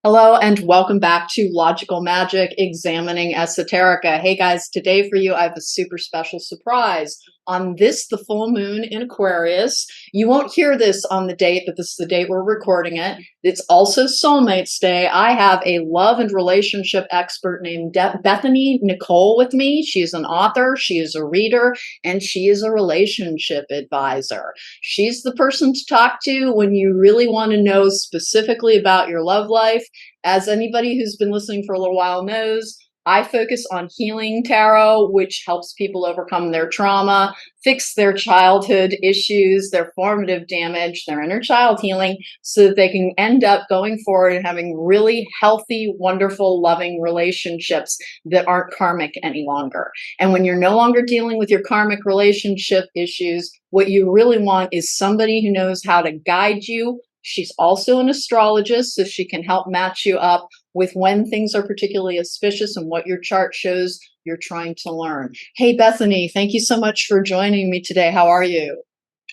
Hello and welcome back to Logical Magic Examining Esoterica. Hey guys, today for you I have a super special surprise. On this, the full moon in Aquarius, you won't hear this on the date, but this is the date we're recording it. It's also Soulmate's Day. I have a love and relationship expert named Bethany Nicole with me. She's an author, she is a reader, and she is a relationship advisor. She's the person to talk to when you really want to know specifically about your love life. As anybody who's been listening for a little while knows, I focus on healing tarot, which helps people overcome their trauma, fix their childhood issues, their formative damage, their inner child healing, so that they can end up going forward and having really healthy, wonderful, loving relationships that aren't karmic any longer. And when you're no longer dealing with your karmic relationship issues, what you really want is somebody who knows how to guide you. She's also an astrologist, so she can help match you up with when things are particularly auspicious and what your chart shows you're trying to learn. Hey, Bethany, thank you so much for joining me today. How are you?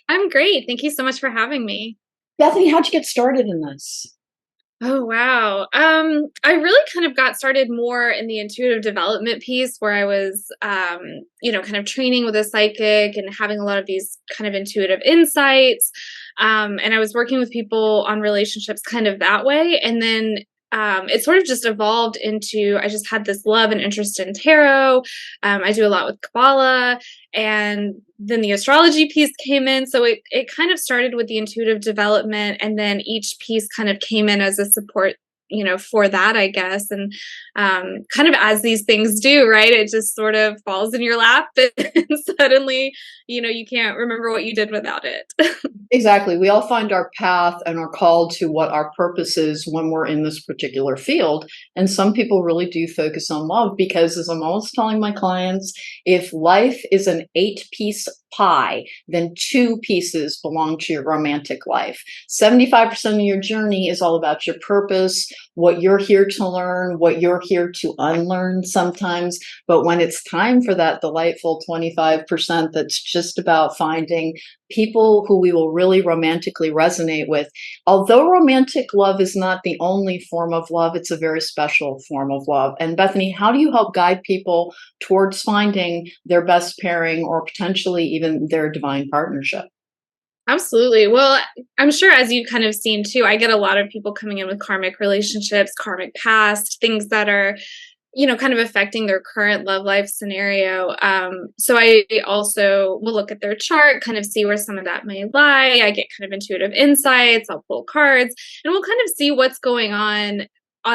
I'm great. Thank you so much for having me. Bethany, how'd you get started in this? Oh, wow. I really kind of got started more in the intuitive development piece where I was, kind of training with a psychic and having a lot of these kind of intuitive insights. And I was working with people on relationships kind of that way. And then it sort of just evolved into I just had this love and interest in tarot. I do a lot with Kabbalah, and then the astrology piece came in. So it kind of started with the intuitive development, and then each piece kind of came in as a support, for that, I guess. And kind of as these things do, right? It just sort of falls in your lap, and suddenly, you can't remember what you did without it. Exactly. We all find our path and are called to what our purpose is when we're in this particular field. And some people really do focus on love because, as I'm always telling my clients, if life is an 8-piece pie, then 2 pieces belong to your romantic life. 75% of your journey is all about your purpose, what you're here to learn, what you're here to unlearn sometimes. But when it's time for that delightful 25% that's just about finding people who we will really romantically resonate with. Although romantic love is not the only form of love, it's a very special form of love. And Bethany, how do you help guide people towards finding their best pairing or potentially even their divine partnership? Absolutely. Well, I'm sure as you've kind of seen too, I get a lot of people coming in with karmic relationships, karmic past, things that are kind of affecting their current love life scenario. So I also will look at their chart, kind of see where some of that may lie. I get kind of intuitive insights. I'll pull cards and we'll kind of see what's going on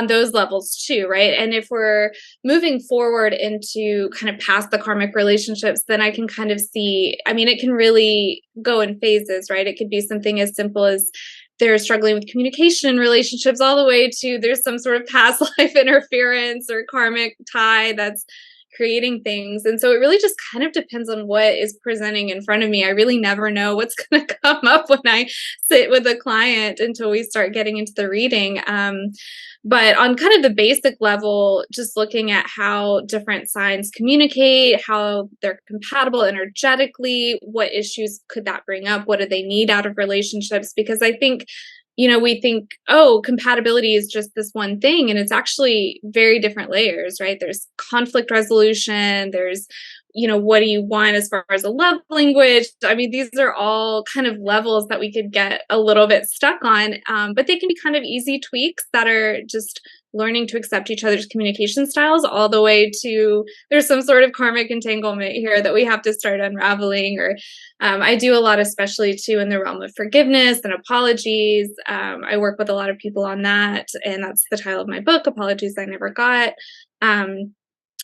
those levels too, right? And if we're moving forward into kind of past the karmic relationships, then I can kind of see, it can really go in phases, right? It could be something as simple as they're struggling with communication in relationships all the way to there's some sort of past life interference or karmic tie that's creating things. And so it really just kind of depends on what is presenting in front of me. I really never know what's going to come up when I sit with a client until we start getting into the reading. But on kind of the basic level, just looking at how different signs communicate, how they're compatible energetically, what issues could that bring up? What do they need out of relationships? Because I think, we think, oh, compatibility is just this one thing. And it's actually very different layers, right? There's conflict resolution. There's, what do you want as far as a love language? These are all kind of levels that we could get a little bit stuck on, but they can be kind of easy tweaks that are just learning to accept each other's communication styles all the way to there's some sort of karmic entanglement here that we have to start unraveling. Or I do a lot, especially too, in the realm of forgiveness and apologies. I work with a lot of people on that, and that's the title of my book, Apologies I Never Got.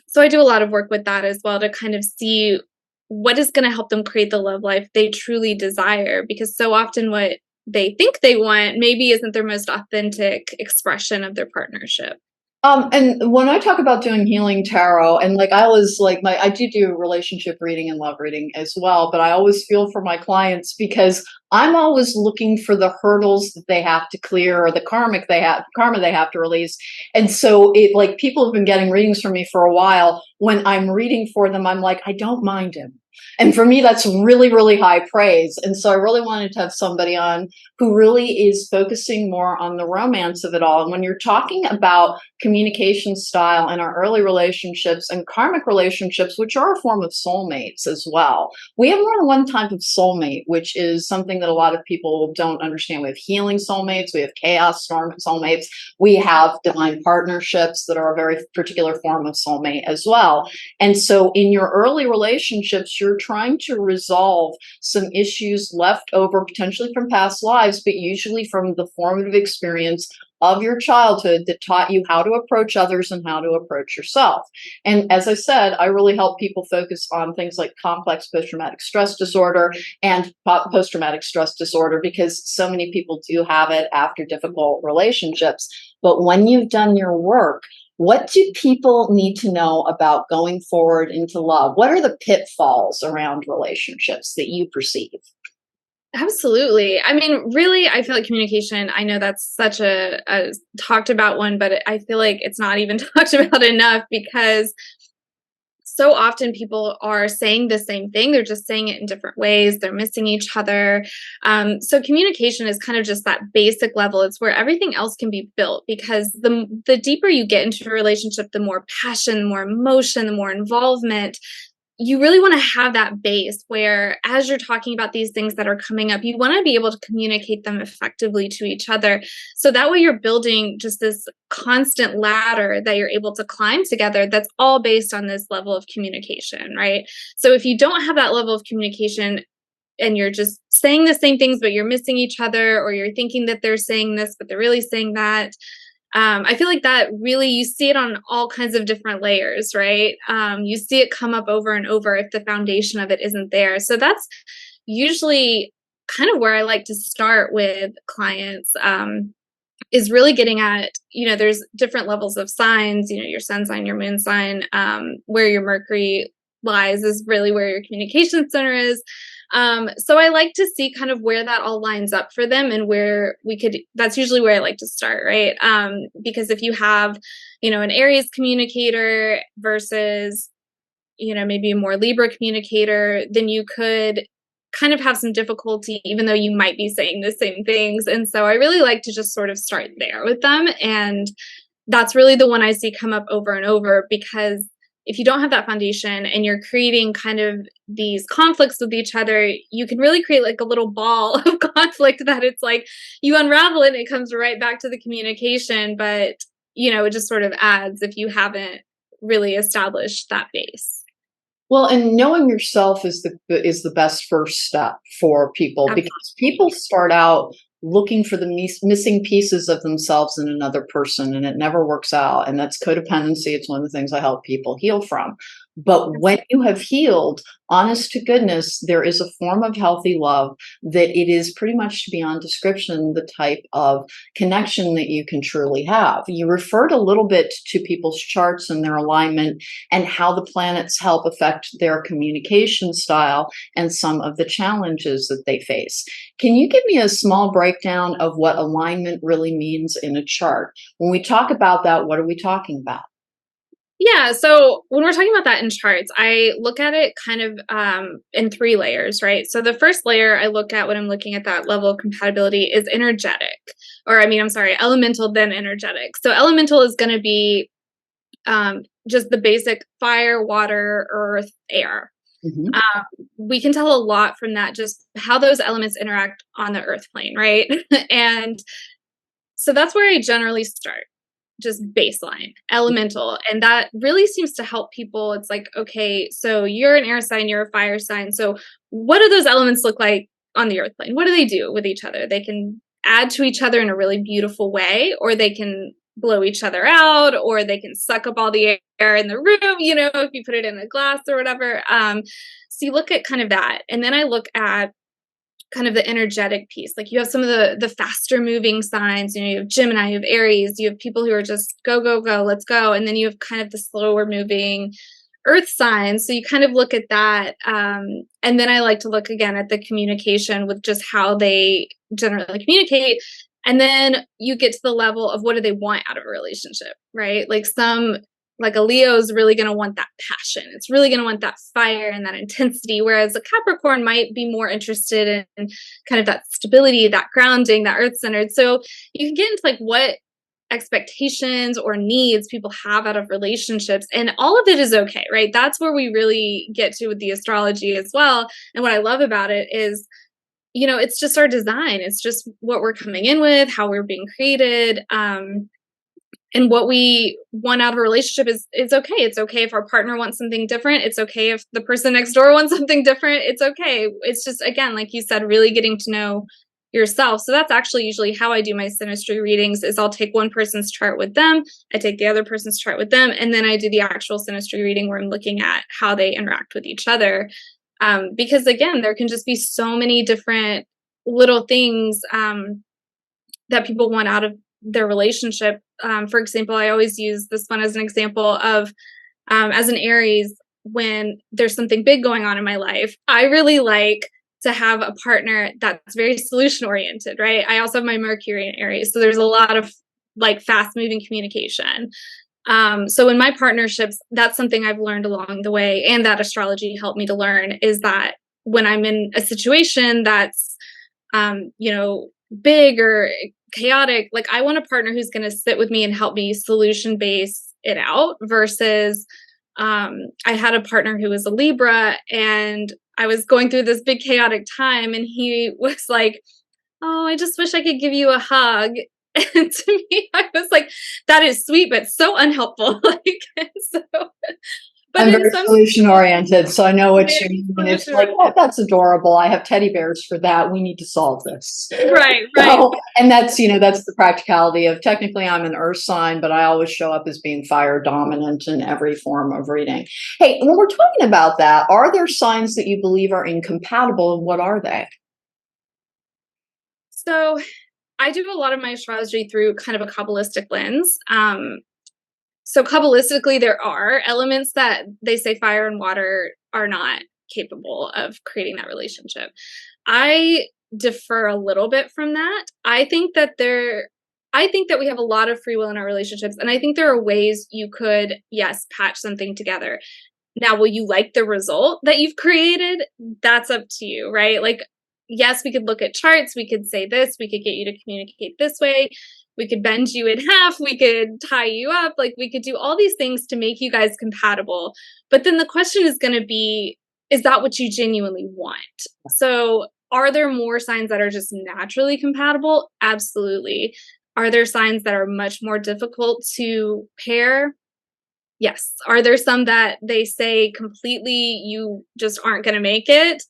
So I do a lot of work with that as well to kind of see what is going to help them create the love life they truly desire, because so often what they think they want maybe isn't their most authentic expression of their partnership. And when I talk about doing healing tarot, and like I always like I do relationship reading and love reading as well, but I always feel for my clients because I'm always looking for the hurdles that they have to clear or the karma they have to release. And so it like people have been getting readings from me for a while. When I'm reading for them, I'm like, I don't mind him. And for me, that's really, really high praise. And so I really wanted to have somebody on who really is focusing more on the romance of it all. And when you're talking about communication style in our early relationships and karmic relationships, which are a form of soulmates as well, we have more than one type of soulmate, which is something that a lot of people don't understand. We have healing soulmates, we have chaos storm soulmates, we have divine partnerships that are a very particular form of soulmate as well. And so in your early relationships, you're trying to resolve some issues left over potentially from past lives, but usually from the formative experience of your childhood that taught you how to approach others and how to approach yourself. And as I said, I really help people focus on things like complex post-traumatic stress disorder and post-traumatic stress disorder, because so many people do have it after difficult relationships. But when you've done your work, what do people need to know about going forward into love? What are the pitfalls around relationships that you perceive? Absolutely. I mean, really, I feel like communication, I know that's such a talked about one, but I feel like it's not even talked about enough because so often people are saying the same thing. They're just saying it in different ways. They're missing each other. So communication is kind of just that basic level. It's where everything else can be built, because the deeper you get into a relationship, the more passion, the more emotion, the more involvement. You really want to have that base where, as you're talking about these things that are coming up, you want to be able to communicate them effectively to each other. So that way you're building just this constant ladder that you're able to climb together, that's all based on this level of communication, right? So if you don't have that level of communication and you're just saying the same things, but you're missing each other, or you're thinking that they're saying this, but they're really saying that, I feel like that really, you see it on all kinds of different layers, right? You see it come up over and over if the foundation of it isn't there. So that's usually kind of where I like to start with clients, is really getting at, there's different levels of signs, your sun sign, your moon sign, where your Mercury lies is really where your communication center is. So I like to see kind of where that all lines up for them, and where that's usually where I like to start, right? Because if you have, an Aries communicator versus, maybe a more Libra communicator, then you could kind of have some difficulty, even though you might be saying the same things. And so I really like to just sort of start there with them. And that's really the one I see come up over and over, because if you don't have that foundation and you're creating kind of these conflicts with each other, you can really create like a little ball of conflict that it's like you unravel it and it comes right back to the communication. But, it just sort of adds if you haven't really established that base. Well, and knowing yourself is the best first step for people, because people start out looking for the missing pieces of themselves in another person, and it never works out. And that's codependency. It's one of the things I help people heal from. But when you have healed, honest to goodness, there is a form of healthy love that it is pretty much beyond description the type of connection that you can truly have. You referred a little bit to people's charts and their alignment and how the planets help affect their communication style and some of the challenges that they face. Can you give me a small breakdown of what alignment really means in a chart? When we talk about that, what are we talking about? Yeah. So when we're talking about that in charts, I look at it kind of in three layers, right? So the first layer I look at when I'm looking at that level of compatibility is energetic, or I'm sorry, elemental, then energetic. So elemental is going to be just the basic fire, water, earth, air. Mhm. We can tell a lot from that, just how those elements interact on the earth plane, right? And so that's where I generally start, just baseline, elemental. And that really seems to help people. It's like, okay, so you're an air sign, you're a fire sign. So what do those elements look like on the earth plane? What do they do with each other? They can add to each other in a really beautiful way, or they can blow each other out, or they can suck up all the air in the room, if you put it in a glass or whatever. So you look at kind of that. And then I look at kind of the energetic piece. Like you have some of the faster moving signs, you have Gemini, you have Aries, you have people who are just go, go, go, let's go. And then you have kind of the slower moving earth signs. So you kind of look at that. And then I like to look again at the communication with just how they generally communicate. And then you get to the level of what do they want out of a relationship, right? Like some Like a Leo is really going to want that passion. It's really going to want that fire and that intensity. Whereas a Capricorn might be more interested in kind of that stability, that grounding, that earth centered. So you can get into like what expectations or needs people have out of relationships, and all of it is okay, right? That's where we really get to with the astrology as well. And what I love about it is, it's just our design. It's just what we're coming in with, how we're being created. And what we want out of a relationship is okay. It's okay if our partner wants something different. It's okay if the person next door wants something different. It's okay. It's just, again, like you said, really getting to know yourself. So that's actually usually how I do my synastry readings is I'll take one person's chart with them, I take the other person's chart with them, and then I do the actual synastry reading where I'm looking at how they interact with each other. Because again, there can just be so many different little things that people want out of their relationship. For example, I always use this one as an example of, as an Aries, when there's something big going on in my life, I really like to have a partner that's very solution oriented, right? I also have my Mercury in Aries. So there's a lot of like fast moving communication. So in my partnerships, that's something I've learned along the way, and that astrology helped me to learn, is that when I'm in a situation that's, big or chaotic, like I want a partner who's going to sit with me and help me solution base it out versus, I had a partner who was a Libra, and I was going through this big chaotic time, and he was like, "Oh, I just wish I could give you a hug." And to me, I was like, that is sweet, but so unhelpful. Like, and so, but I'm in very some solution oriented, so I know what you mean. It's like, oh, solution, that's adorable. I have teddy bears for that. We need to solve this. right, So, and that's, that's the practicality of, technically I'm an earth sign, but I always show up as being fire dominant in every form of reading. Hey, when we're talking about that, are there signs that you believe are incompatible, and what are they? So I do a lot of my astrology through kind of a Kabbalistic lens. So Kabbalistically, there are elements that they say fire and water are not capable of creating that relationship. I differ a little bit from that. I think that we have a lot of free will in our relationships, and I think there are ways you could, yes, patch something together. Now, will you like the result that you've created? That's up to you, right? Like, yes, we could look at charts, we could say this, we could get you to communicate this way, we could bend you in half, we could tie you up, like we could do all these things to make you guys compatible. But then the question is going to be, is that what you genuinely want? So are there more signs that are just naturally compatible? Absolutely. Are there signs that are much more difficult to pair? Yes. Are there some that they say completely you just aren't going to make it?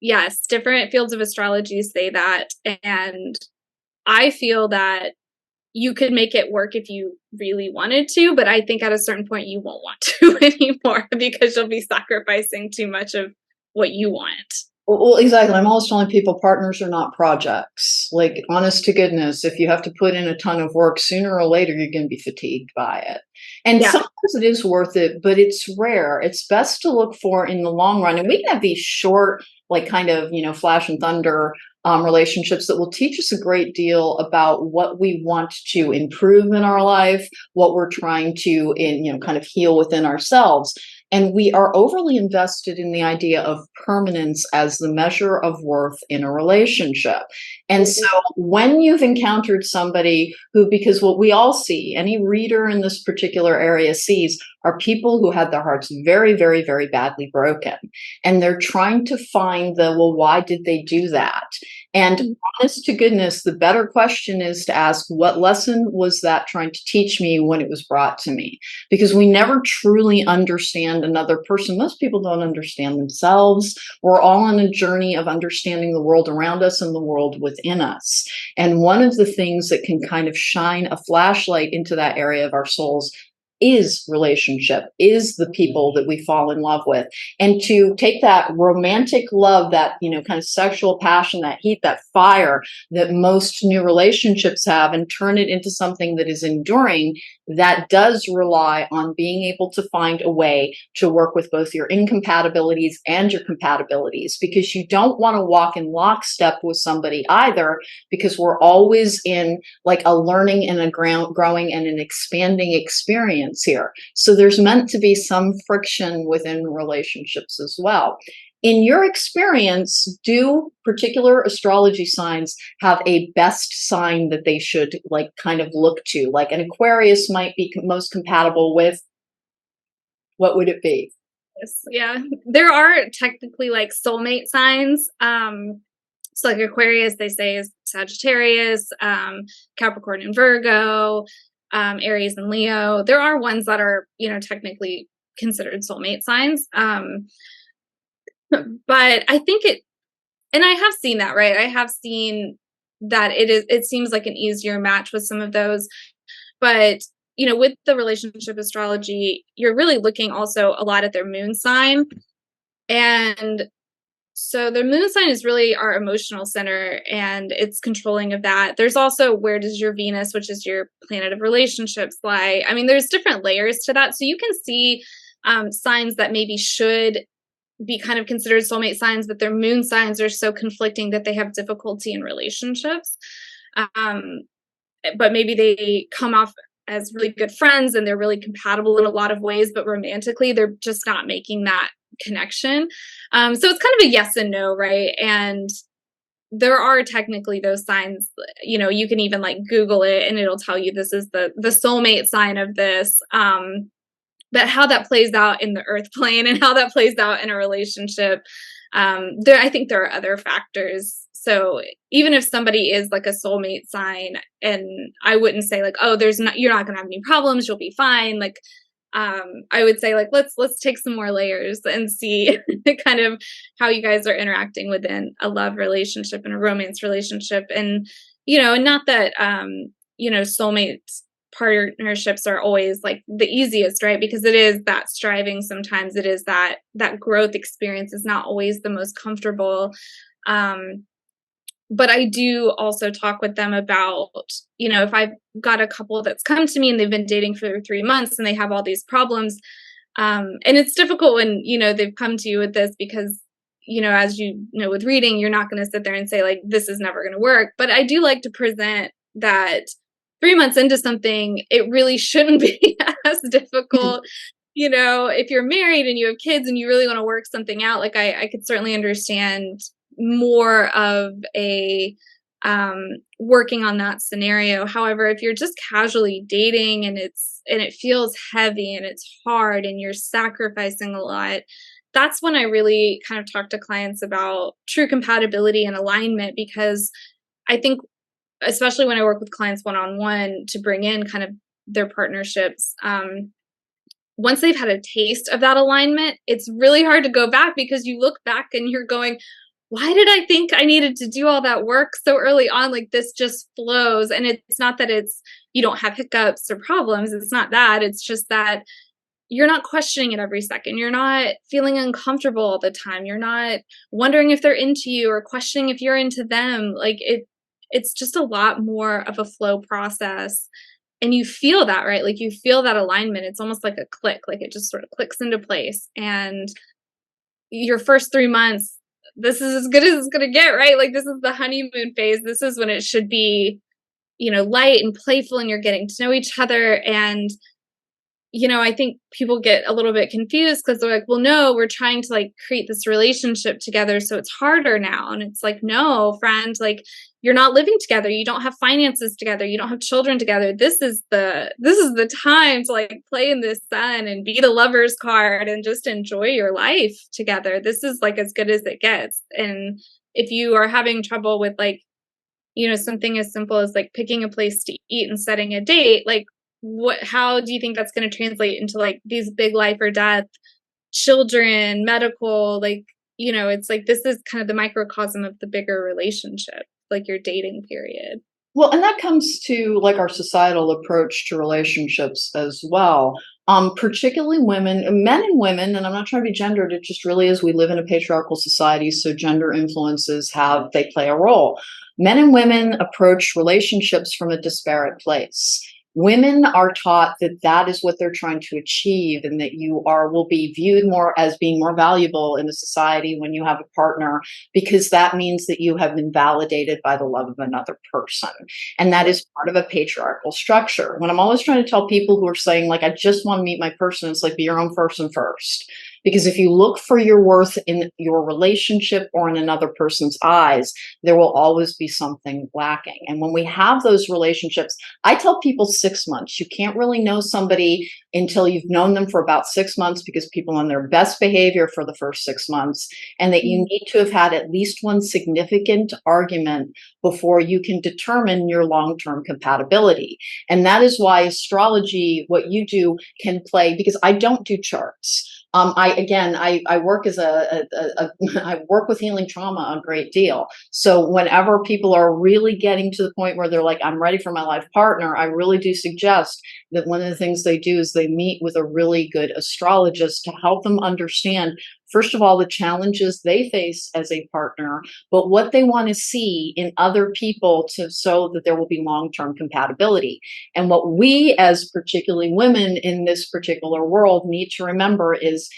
Yes. Different fields of astrology say that. And I feel that you could make it work if you really wanted to, but I think at a certain point you won't want to anymore because you'll be sacrificing too much of what you want. Well, exactly. I'm always telling people partners are not projects. Like, honest to goodness, if you have to put in a ton of work, sooner or later, you're going to be fatigued by it. And Yeah. sometimes it is worth it, but it's rare. It's best to look for in the long run. And we can have these short, like kind of, flash and thunder relationships that will teach us a great deal about what we want to improve in our life, what we're trying to, kind of heal within ourselves. And we are overly invested in the idea of permanence as the measure of worth in a relationship. And so when you've encountered somebody who, because what we all see, any reader in this particular area sees, are people who had their hearts very, very, very badly broken. And they're trying to find why did they do that? And honest to goodness, the better question is to ask, what lesson was that trying to teach me when it was brought to me? Because we never truly understand another person. Most people don't understand themselves. We're all on a journey of understanding the world around us and the world within us. And one of the things that can kind of shine a flashlight into that area of our souls is relationship, is the people that we fall in love with. And to take that romantic love, that, kind of sexual passion, that heat, that fire that most new relationships have, and turn it into something that is enduring, that does rely on being able to find a way to work with both your incompatibilities and your compatibilities, because you don't want to walk in lockstep with somebody either, because we're always in like a learning and a growing and an expanding experience. experience here. So there's meant to be some friction within relationships as well. In your experience, do particular astrology signs have a best sign that they should like kind of look to? Like an Aquarius might be most compatible with, what would it be? Yes, yeah. There are technically like soulmate signs. So like Aquarius, they say is Sagittarius, Capricorn and Virgo, Aries and Leo. There are ones that are, technically considered soulmate signs. But I think and I have seen that, right? I have seen that it seems like an easier match with some of those. But, with the relationship astrology, you're really looking also a lot at their moon sign. And so the moon sign is really our emotional center and it's controlling of that. There's also where does your Venus, which is your planet of relationships, lie? I mean, there's different layers to that. So you can see signs that maybe should be kind of considered soulmate signs, but their moon signs are so conflicting that they have difficulty in relationships. But maybe they come off as really good friends and they're really compatible in a lot of ways, but romantically, they're just not making that connection. So it's kind of a yes and no, right? And there are technically those signs, you can even like Google it and it'll tell you this is the soulmate sign of this. But how that plays out in the earth plane and how that plays out in a relationship, I think there are other factors. So even if somebody is like a soulmate sign, and I wouldn't say like, oh, you're not gonna have any problems, you'll be fine. Like, I would say like, let's take some more layers and see kind of how you guys are interacting within a love relationship and a romance relationship. And, not that, soulmates partnerships are always like the easiest, right? Because it is that striving. Sometimes it is that growth experience is not always the most comfortable. But I do also talk with them about, if I've got a couple that's come to me and they've been dating for 3 months and they have all these problems. And it's difficult when, they've come to you with this because, as with reading, you're not going to sit there and say like, this is never going to work. But I do like to present that 3 months into something, it really shouldn't be as difficult. If you're married and you have kids and you really want to work something out, like I could certainly understand more of a working on that scenario. However, if you're just casually dating and it feels heavy and it's hard and you're sacrificing a lot, that's when I really kind of talk to clients about true compatibility and alignment, because I think especially when I work with clients one-on-one to bring in kind of their partnerships, once they've had a taste of that alignment, it's really hard to go back because you look back and you're going, why did I think I needed to do all that work so early on? Like this just flows. And it's not that you don't have hiccups or problems. It's not that. It's just that you're not questioning it every second. You're not feeling uncomfortable all the time. You're not wondering if they're into you or questioning if you're into them. Like it's just a lot more of a flow process. And you feel that, right? Like you feel that alignment. It's almost like a click, like it just sort of clicks into place. And your first 3 months, this is as good as it's going to get, right? Like this is the honeymoon phase. This is when it should be, light and playful and you're getting to know each other. And, I think people get a little bit confused because they're like, well, no, we're trying to like create this relationship together. So it's harder now. And it's like, no, friend, like you're not living together. You don't have finances together. You don't have children together. This is the time to like play in the sun and be the lover's card and just enjoy your life together. This is like as good as it gets. And if you are having trouble with like, something as simple as like picking a place to eat and setting a date, like how do you think that's going to translate into like these big life or death, children, medical, like, it's like this is kind of the microcosm of the bigger relationship, like your dating period. Well, and that comes to like our societal approach to relationships as well. Particularly women, men and women, and I'm not trying to be gendered, it just really is. We live in a patriarchal society, so gender influences they play a role. Men and women approach relationships from a disparate place. Women are taught that that is what they're trying to achieve, and that will be viewed more as being more valuable in a society when you have a partner, because that means that you have been validated by the love of another person. And that is part of a patriarchal structure. When I'm always trying to tell people who are saying, like, I just want to meet my person, it's like, be your own person first. Because if you look for your worth in your relationship or in another person's eyes, there will always be something lacking. And when we have those relationships, I tell people 6 months. You can't really know somebody until you've known them for about 6 months, because people are on their best behavior for the first 6 months, and that you need to have had at least one significant argument before you can determine your long-term compatibility. And that is why astrology, what you do, can play, because I don't do charts. I work as I work with healing trauma a great deal. So whenever people are really getting to the point where they're like, I'm ready for my life partner, I really do suggest that one of the things they do is they meet with a really good astrologist to help them understand, first of all, the challenges they face as a partner, but what they want to see in other people, so that there will be long-term compatibility. And what we, as particularly women in this particular world, need to remember is,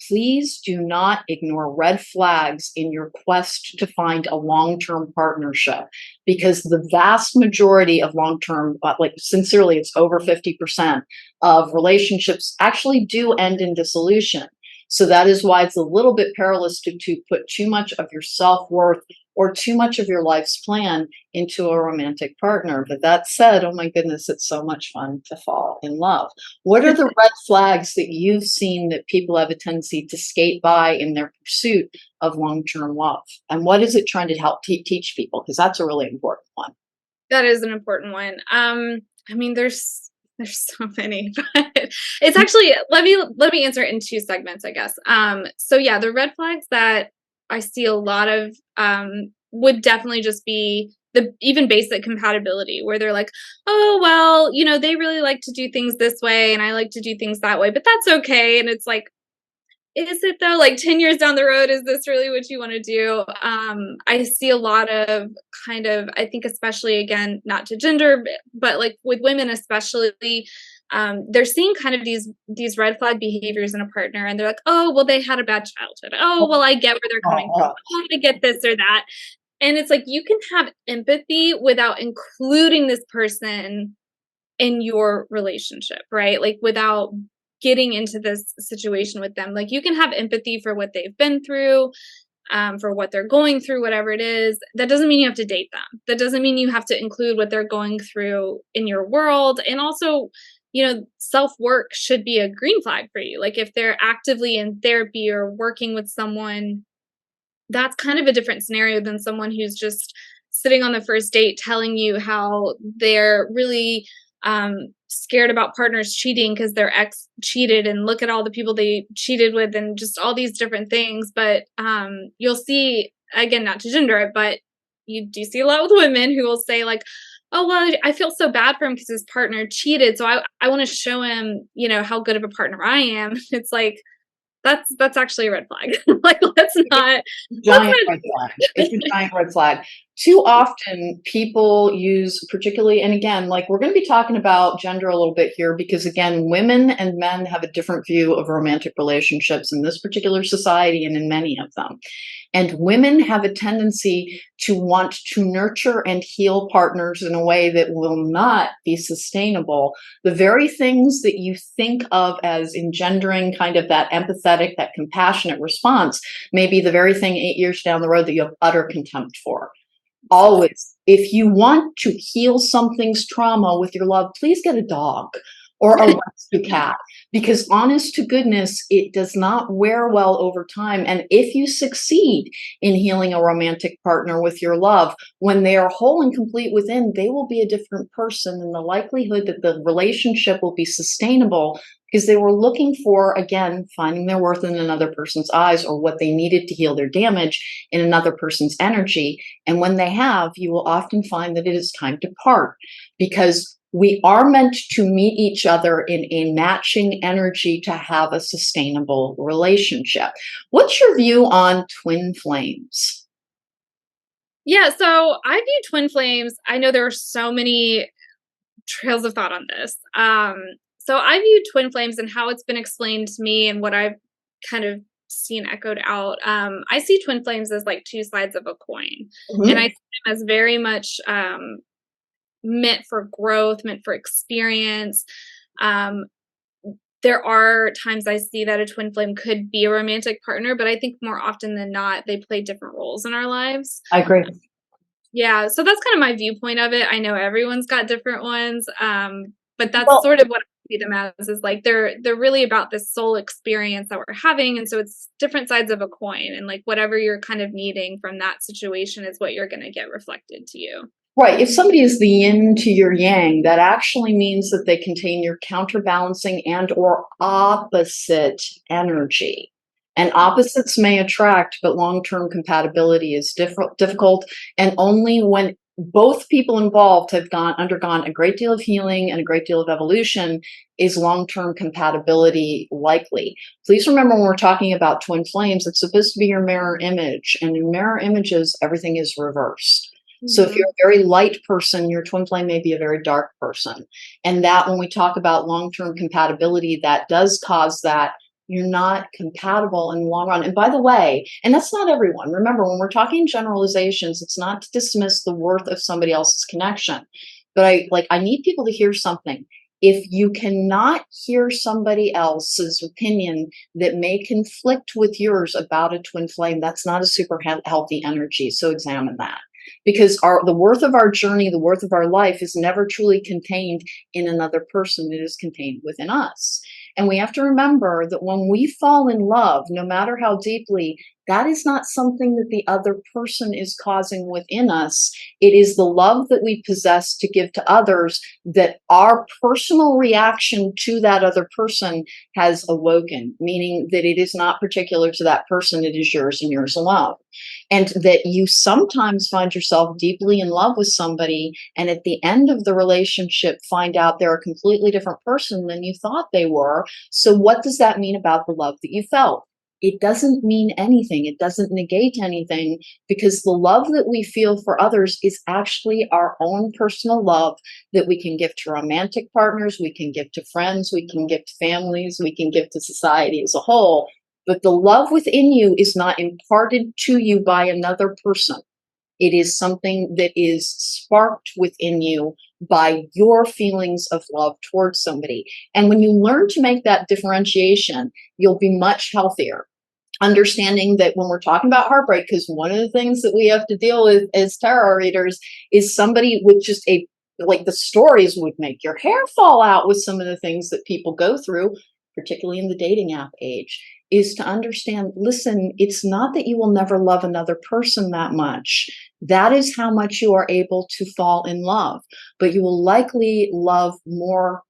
please do not ignore red flags in your quest to find a long-term partnership, because the vast majority of long-term, like sincerely, it's over 50% of relationships actually do end in dissolution. So that is why it's a little bit perilous to put too much of your self-worth or too much of your life's plan into a romantic partner. But that said, oh my goodness, it's so much fun to fall in love. What are the red flags that you've seen that people have a tendency to skate by in their pursuit of long-term love? And what is it trying to help teach people? Because that's a really important one. That is an important one. I mean, there's so many, but it's actually, let me answer it in two segments, I guess. So yeah, the red flags that I see a lot of would definitely just be the even basic compatibility, where they're like, oh well, they really like to do things this way and I like to do things that way, but that's okay. And it's like, is it though? Like 10 years down the road, is this really what you want to do? I see a lot of kind of, I think, especially again, not to gender, but like with women, especially, they're seeing kind of these red flag behaviors in a partner, and they're like, oh, well, they had a bad childhood. Oh, well, I get where they're coming from. Oh, I get this or that. And it's like, you can have empathy without including this person in your relationship, right? Like without getting into this situation with them. Like you can have empathy for what they've been through, for what they're going through, whatever it is. That doesn't mean you have to date them. That doesn't mean you have to include what they're going through in your world. And also, self-work should be a green flag for you. Like if they're actively in therapy or working with someone, that's kind of a different scenario than someone who's just sitting on the first date telling you how they're really scared about partners cheating because their ex cheated, and look at all the people they cheated with and just all these different things. But you'll see, again, not to gender it, but you do see a lot with women who will say like, oh, well, I feel so bad for him because his partner cheated. So I want to show him, how good of a partner I am. It's like, that's actually a red flag. Like, Giant red flag. It's a giant red flag. Too often people use, particularly, and again, like we're going to be talking about gender a little bit here, because again, women and men have a different view of romantic relationships in this particular society and in many of them. And women have a tendency to want to nurture and heal partners in a way that will not be sustainable. The very things that you think of as engendering kind of that empathetic, that compassionate response may be the very thing 8 years down the road that you have utter contempt for. Always, if you want to heal something's trauma with your love, please get a dog or a rescue cat, because honest to goodness, it does not wear well over time. And if you succeed in healing a romantic partner with your love, when they are whole and complete within, they will be a different person. And the likelihood that the relationship will be sustainable, because they were looking for, again, finding their worth in another person's eyes, or what they needed to heal their damage in another person's energy. And when they have, you will often find that it is time to part, because we are meant to meet each other in a matching energy to have a sustainable relationship. What's your view on twin flames? Yeah, so I view twin flames. I know there are so many trails of thought on this. So I view twin flames and how it's been explained to me and what I've kind of seen echoed out. I see twin flames as like two sides of a coin, and I Mhm. see them as very much meant for growth, meant for experience. Um, there are times I see that a twin flame could be a romantic partner, but I think more often than not, they play different roles in our lives. I agree. Yeah, so that's kind of my viewpoint of it. I know everyone's got different ones, but that's Well, sort of what I see them as, is like they're really about this soul experience that we're having, and so it's different sides of a coin, and like whatever you're kind of needing from that situation is what you're gonna get reflected to you. right. If somebody is the yin to your yang, that actually means that they contain your counterbalancing and or opposite energy. And opposites may attract, but long-term compatibility is difficult. And only when both people involved have undergone a great deal of healing and a great deal of evolution is long-term compatibility likely. Please remember when we're talking about twin flames, it's supposed to be your mirror image. And in mirror images, everything is reversed. So if you're Mhm. a very light person, your twin flame may be a very dark person. And that when we talk about long-term compatibility, that does cause that you're not compatible in the long run. And by the way, and that's not everyone. Remember, when we're talking generalizations, it's not to dismiss the worth of somebody else's connection. But I need people to hear something. If you cannot hear somebody else's opinion that may conflict with yours about a twin flame, that's not a super healthy energy. So examine that, because the worth of our journey, the worth of our life is never truly contained in another person. It is contained within us. And we have to remember that when we fall in love, no matter how deeply, that is not something that the other person is causing within us. It is the love that we possess to give to others that our personal reaction to that other person has awoken, meaning that it is not particular to that person, it is yours and yours alone. And that you sometimes find yourself deeply in love with somebody, and at the end of the relationship find out they're a completely different person than you thought they were. So what does that mean about the love that you felt? It doesn't mean anything. It doesn't negate anything, because the love that we feel for others is actually our own personal love that we can give to romantic partners, we can give to friends, we can give to families, we can give to society as a whole. But the love within you is not imparted to you by another person. It is something that is sparked within you by your feelings of love towards somebody. And when you learn to make that differentiation, you'll be much healthier. Understanding that when we're talking about heartbreak, because one of the things that we have to deal with as tarot readers is somebody with just like the stories would make your hair fall out with some of the things that people go through, particularly in the dating app age, is to understand, listen, it's not that you will never love another person that much. That is how much you are able to fall in love, but you will likely love more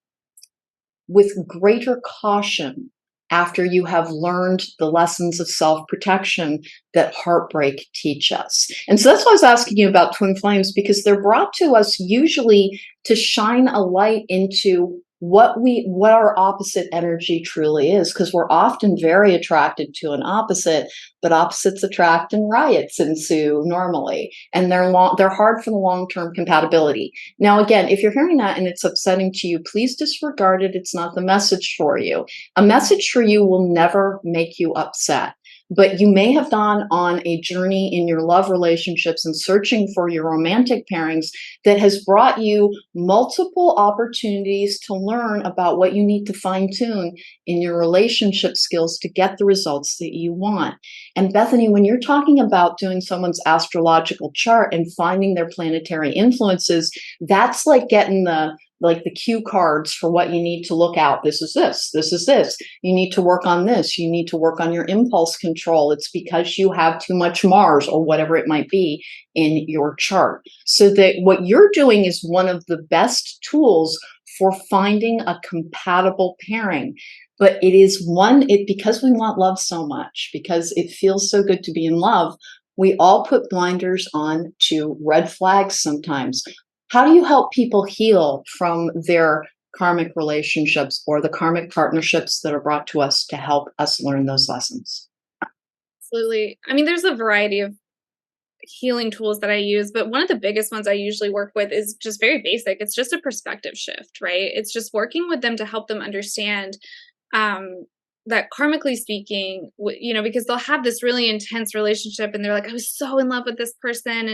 with greater caution after you have learned the lessons of self-protection that heartbreak teach us. And so that's why I was asking you about twin flames, because they're brought to us usually to shine a light into what our opposite energy truly is, because we're often very attracted to an opposite, but opposites attract and riots ensue normally, and they're hard for the long-term compatibility. Now, again, if you're hearing that and it's upsetting to you, please disregard it. It's not the message for you. A message for you will never make you upset. But you may have gone on a journey in your love relationships and searching for your romantic pairings that has brought you multiple opportunities to learn about what you need to fine tune in your relationship skills to get the results that you want. And Bethany, when you're talking about doing someone's astrological chart and finding their planetary influences, that's like getting the cue cards for what you need to look out. This is this, this is this. You need to work on this. You need to work on your impulse control. It's because you have too much Mars or whatever it might be in your chart. So that what you're doing is one of the best tools for finding a compatible pairing. But it is because we want love so much, because it feels so good to be in love, we all put blinders on to red flags sometimes. How do you help people heal from their karmic relationships or the karmic partnerships that are brought to us to help us learn those lessons? Absolutely. I mean, there's a variety of healing tools that I use, but one of the biggest ones I usually work with is just very basic. It's just a perspective shift, right? It's just working with them to help them understand um that karmically speaking, because they'll have this really intense relationship and they're like, I was so in love with this person,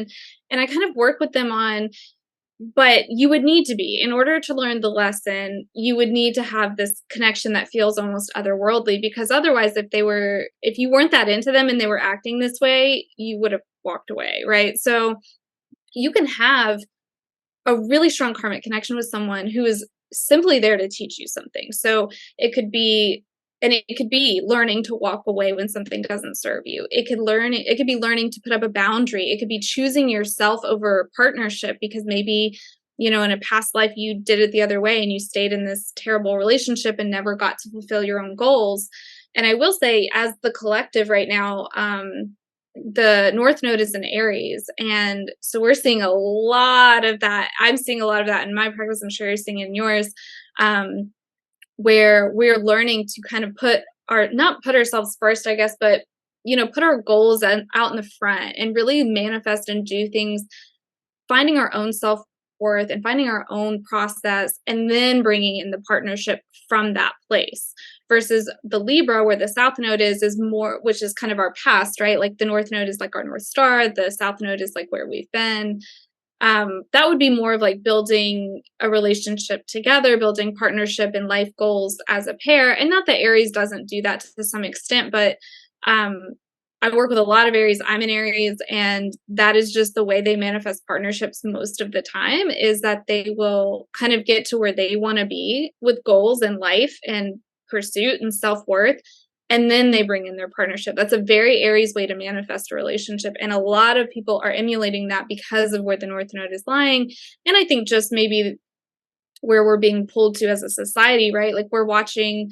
and I kind of work with them on, but you would need to be, in order to learn the lesson, you would need to have this connection that feels almost otherworldly, because otherwise, if you weren't that into them and they were acting this way, you would have walked away, right? So you can have a really strong karmic connection with someone who is simply there to teach you something. So it could be learning to walk away when something doesn't serve you. It could be learning to put up a boundary. It could be choosing yourself over partnership, because maybe, in a past life you did it the other way and you stayed in this terrible relationship and never got to fulfill your own goals. And I will say, as the collective right now, the North Node is in Aries. And so we're seeing a lot of that. I'm seeing a lot of that in my practice. I'm sure you're seeing it in yours, where we're learning to kind of not put ourselves first, I guess, but, put our goals out in the front and really manifest and do things, finding our own self worth and finding our own process, and then bringing in the partnership from that place. Versus the Libra, where the South Node is more, which is kind of our past, right? Like the North Node is like our North Star, the South Node is like where we've been. That would be more of like building a relationship together, building partnership and life goals as a pair. And not that Aries doesn't do that to some extent, but I work with a lot of Aries. I'm in Aries, and that is just the way they manifest partnerships most of the time, is that they will kind of get to where they want to be with goals and life and pursuit and self-worth, and then they bring in their partnership. That's a very Aries way to manifest a relationship, and a lot of people are emulating that because of where the North Node is lying. And I think just maybe where we're being pulled to as a society, right? Like we're watching,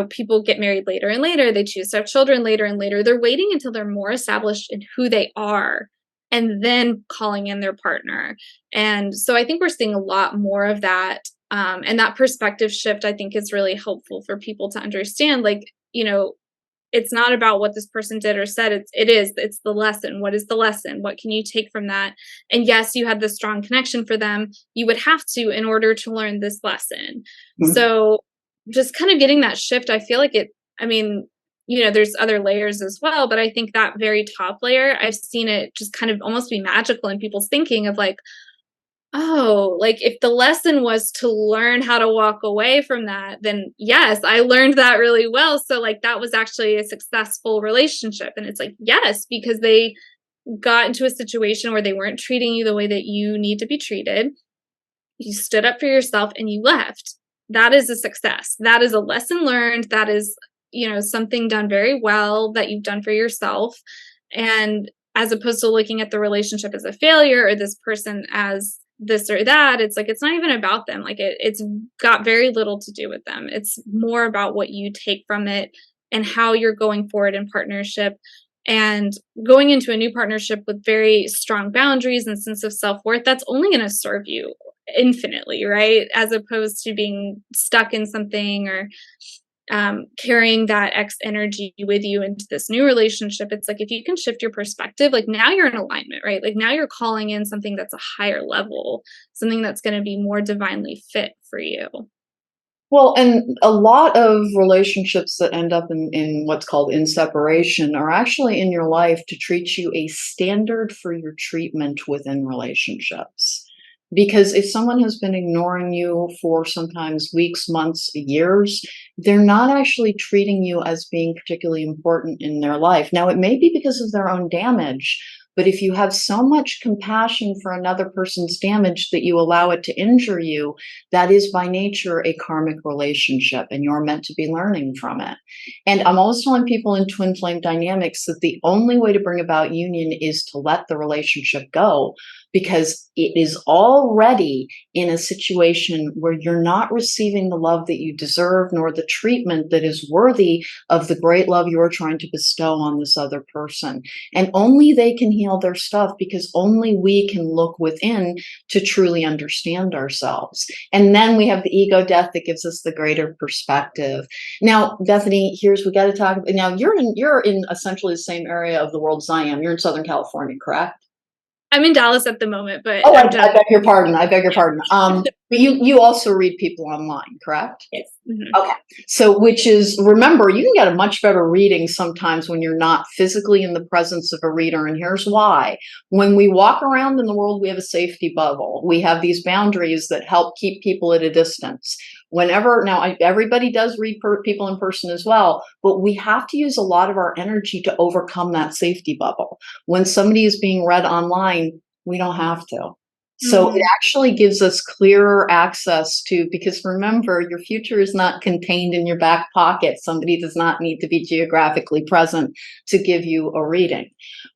people get married later and later, they choose to have children later and later. They're waiting until they're more established in who they are and then calling in their partner. And so I think we're seeing a lot more of that. And that perspective shift, I think, is really helpful for people to understand, like, it's not about what this person did or said. It's the lesson. What is the lesson? What can you take from that? And yes, you had this strong connection for them. You would have to, in order to learn this lesson. Mm-hmm. So just kind of getting that shift, I feel like there's other layers as well, but I think that very top layer, I've seen it just kind of almost be magical in people's thinking of like, oh, like if the lesson was to learn how to walk away from that, then yes, I learned that really well. So like that was actually a successful relationship. And it's like, yes, because they got into a situation where they weren't treating you the way that you need to be treated. You stood up for yourself and you left. That is a success. That is a lesson learned. That is, something done very well that you've done for yourself. And as opposed to looking at the relationship as a failure or this person as this or that, it's like, it's not even about them. Like it's got very little to do with them. It's more about what you take from it and how you're going forward in partnership, and going into a new partnership with very strong boundaries and sense of self-worth. That's only going to serve you infinitely, right? As opposed to being stuck in something or carrying that X energy with you into this new relationship. It's like, if you can shift your perspective, like now you're in alignment, right? Like now you're calling in something that's a higher level, something that's going to be more divinely fit for you. Well, and a lot of relationships that end up in what's called in separation are actually in your life to treat you a standard for your treatment within relationships. Because if someone has been ignoring you for sometimes weeks, months, years, they're not actually treating you as being particularly important in their life. Now, it may be because of their own damage, but if you have so much compassion for another person's damage that you allow it to injure you, that is by nature a karmic relationship, and you're meant to be learning from it. And I'm always telling people in twin flame dynamics that the only way to bring about union is to let the relationship go. because it is already in a situation where you're not receiving the love that you deserve, nor the treatment that is worthy of the great love you're trying to bestow on this other person. And only they can heal their stuff, because only we can look within to truly understand ourselves. And then we have the ego death that gives us the greater perspective. Now, Bethany, we got to talk. Now, you're in essentially the same area of the world as I am. You're in Southern California, correct? I'm in Dallas at the moment, but Oh, I beg your pardon. I beg your pardon. But you also read people online, correct? Yes. Mm-hmm. Okay. So, remember, you can get a much better reading sometimes when you're not physically in the presence of a reader. And here's why. When we walk around in the world, we have a safety bubble. We have these boundaries that help keep people at a distance. Everybody does read people in person as well, but we have to use a lot of our energy to overcome that safety bubble. When somebody is being read online, we don't have to. So it actually gives us clearer access to, because remember, your future is not contained in your back pocket. Somebody does not need to be geographically present to give you a reading.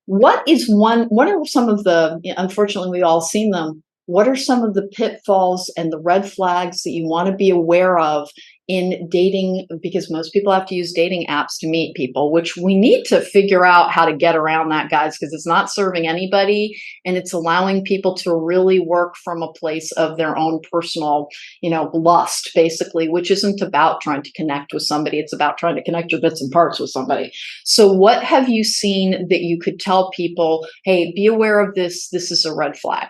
What are some of the, unfortunately, we've all seen them. What are some of the pitfalls and the red flags that you want to be aware of in dating? Because most people have to use dating apps to meet people, which we need to figure out how to get around that, guys, because it's not serving anybody, and it's allowing people to really work from a place of their own personal, lust, basically, which isn't about trying to connect with somebody. It's about trying to connect your bits and parts with somebody. So what have you seen that you could tell people, hey, be aware of this. This is a red flag.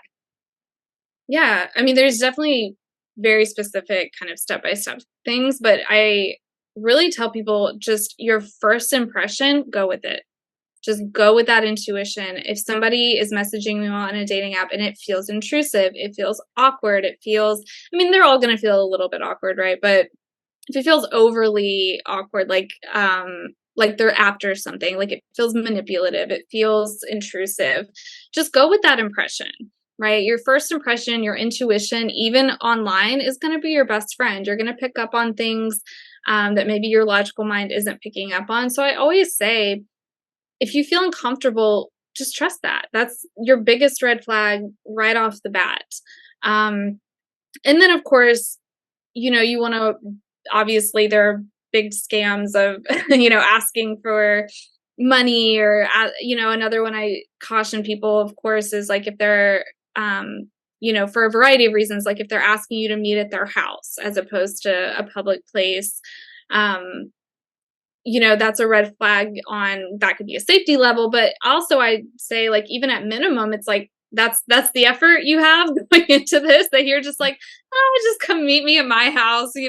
Yeah, I mean, there's definitely very specific kind of step-by-step things, but I really tell people, just your first impression, go with it. Just go with that intuition. If somebody is messaging you on a dating app and it feels intrusive, it feels awkward, they're all going to feel a little bit awkward, right? But if it feels overly awkward, like they're after something, like it feels manipulative, it feels intrusive, just go with that impression. Right? Your first impression, your intuition, even online, is going to be your best friend. You're going to pick up on things that maybe your logical mind isn't picking up on. So I always say, if you feel uncomfortable, just trust that. That's your biggest red flag right off the bat. And then, of course, you want to, obviously, there are big scams of, asking for money, or, another one I caution people, of course, is like if they're, for a variety of reasons, like if they're asking you to meet at their house as opposed to a public place, that's a red flag that could be a safety level. But also I say, like, even at minimum, it's like, that's the effort you have going into this, that you're just like, oh, just come meet me at my house, so